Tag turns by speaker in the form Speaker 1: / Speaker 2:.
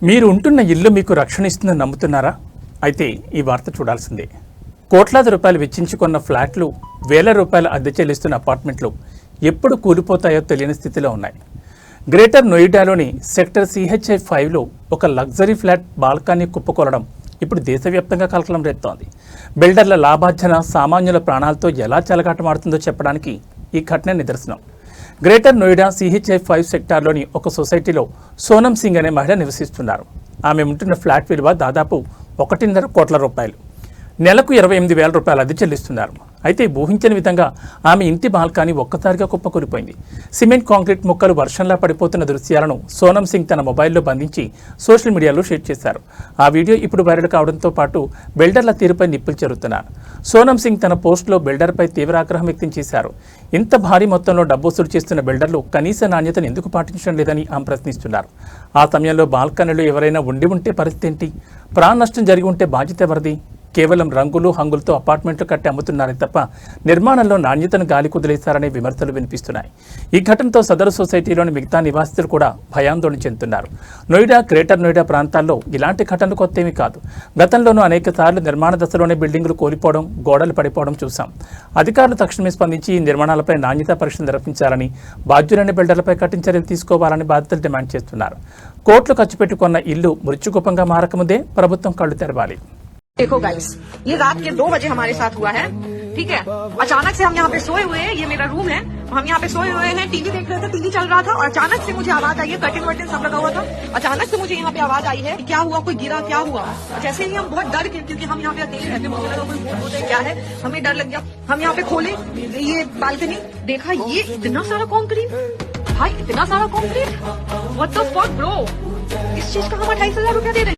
Speaker 1: మీరు ఉంటున్న ఇల్లు మీకు రక్షణ ఇస్తుందని నమ్ముతున్నారా? అయితే ఈ వార్త చూడాల్సిందే. కోట్లాది రూపాయలు వెచ్చించుకున్న ఫ్లాట్లు, వేల రూపాయల అద్దె చెల్లిస్తున్న అపార్ట్మెంట్లు ఎప్పుడు కూలిపోతాయో తెలియని స్థితిలో ఉన్నాయి. గ్రేటర్ నోయిడాలోని సెక్టర్ CHI 5లో ఒక లగ్జరీ ఫ్లాట్ బాల్కనీ కుప్పకూలడం ఇప్పుడు దేశవ్యాప్తంగా కలకలం రేపుతోంది. బిల్డర్ల లాభార్జన సామాన్యుల ప్రాణాలతో ఎలా చెలగాటమాడుతుందో చెప్పడానికి ఈ ఘటన నిదర్శనం. గ్రేటర్ నోయిడా CHI 5 సెక్టార్లోని ఒక సొసైటీలో సోనం సింగ్ అనే మహిళ నివసిస్తున్నారు. ఆమె ఉంటున్న ఫ్లాట్ విలువ దాదాపు 1.5 కోట్ల రూపాయలు. నెలకు 28,000 రూపాయలు అద్దె చెల్లిస్తున్నారు. అయితే ఊహించని విధంగా ఆమె ఇంటి బాల్కనీ ఒక్కసారిగా కుప్పకూలిపోయింది. సిమెంట్ కాంక్రీట్ ముక్కలు వర్షంలా పడిపోతున్న దృశ్యాలను సోనం సింగ్ తన మొబైల్లో బంధించి సోషల్ మీడియాలో షేర్ చేశారు. ఆ వీడియో ఇప్పుడు వైరల్ కావడంతో పాటు బిల్డర్ల తీరుపై నిప్పులు చెరుతున్నారు. సోనం సింగ్ తన పోస్టులో బిల్డర్పై తీవ్ర ఆగ్రహం వ్యక్తం చేశారు. ఇంత భారీ మొత్తంలో డబ్బు వసూలు చేస్తున్న బిల్డర్లు కనీస నాణ్యతను ఎందుకు పాటించడం లేదని ఆమె ప్రశ్నిస్తున్నారు. ఆ సమయంలో బాల్కనీలో ఎవరైనా ఉండి ఉంటే పరిస్థితి ఏంటి? ప్రాణ నష్టం జరిగి ఉంటే బాధ్యత ఎవరిది? కేవలం రంగులు హంగులతో అపార్ట్మెంట్లు కట్టి అమ్ముతున్నారని తప్ప నిర్మాణంలో నాణ్యతను గాలి కుదిలేశారనే విమర్శలు వినిపిస్తున్నాయి. ఈ ఘటనతో సదరు సొసైటీలోని మిగతా నివాసితులు కూడా భయాందోళన చెందుతున్నారు. నోయిడా, గ్రేటర్ నోయిడా ప్రాంతాల్లో ఇలాంటి ఘటనలు కొత్తేమీ కాదు. గతంలోనూ అనేక సార్లు నిర్మాణ దశలోనే బిల్డింగులు కూలిపోవడం, గోడలు పడిపోవడం చూసాం. అధికారులు తక్షణమే స్పందించి ఈ నిర్మాణాలపై నాణ్యతా పరీక్షలు నిర్వహించాలని, బాధ్యులైన బిల్డర్లపై కఠిన చర్యలు తీసుకోవాలని బాధితులు డిమాండ్ చేస్తున్నారు. కోట్లు ఖర్చు పెట్టుకున్న ఇల్లు మృత్యుకూపంగా మారకముందే ప్రభుత్వం కళ్ళు తెరవాలి.
Speaker 2: देखो गाइस, ये रात के 2 बजे हमारे साथ हुआ है। ठीक है, अचानक से हम यहाँ पे सोए हुए हैं। ये मेरा रूम है, हम यहाँ पे सोए हुए हैं, टीवी देख रहे थे, टीवी चल रहा था और अचानक से मुझे आवाज आई है। कर्टन वर्टन सब लगा हुआ था। अचानक से मुझे यहाँ पे आवाज आई है, क्या हुआ, कोई गिरा, क्या हुआ? जैसे ही हम बहुत डर गए क्योंकि हम यहाँ पे अकेले रहते, मुझे लगा कोई भूत होता है, क्या है, हमें डर लग गया। हम यहाँ पे खोले ये बालकनी, देखा ये इतना सारा कॉन्क्रीट, भाई इतना सारा concrete, what the fuck bro, इस चीज का हम 28,000 रुपया दे रहे हैं।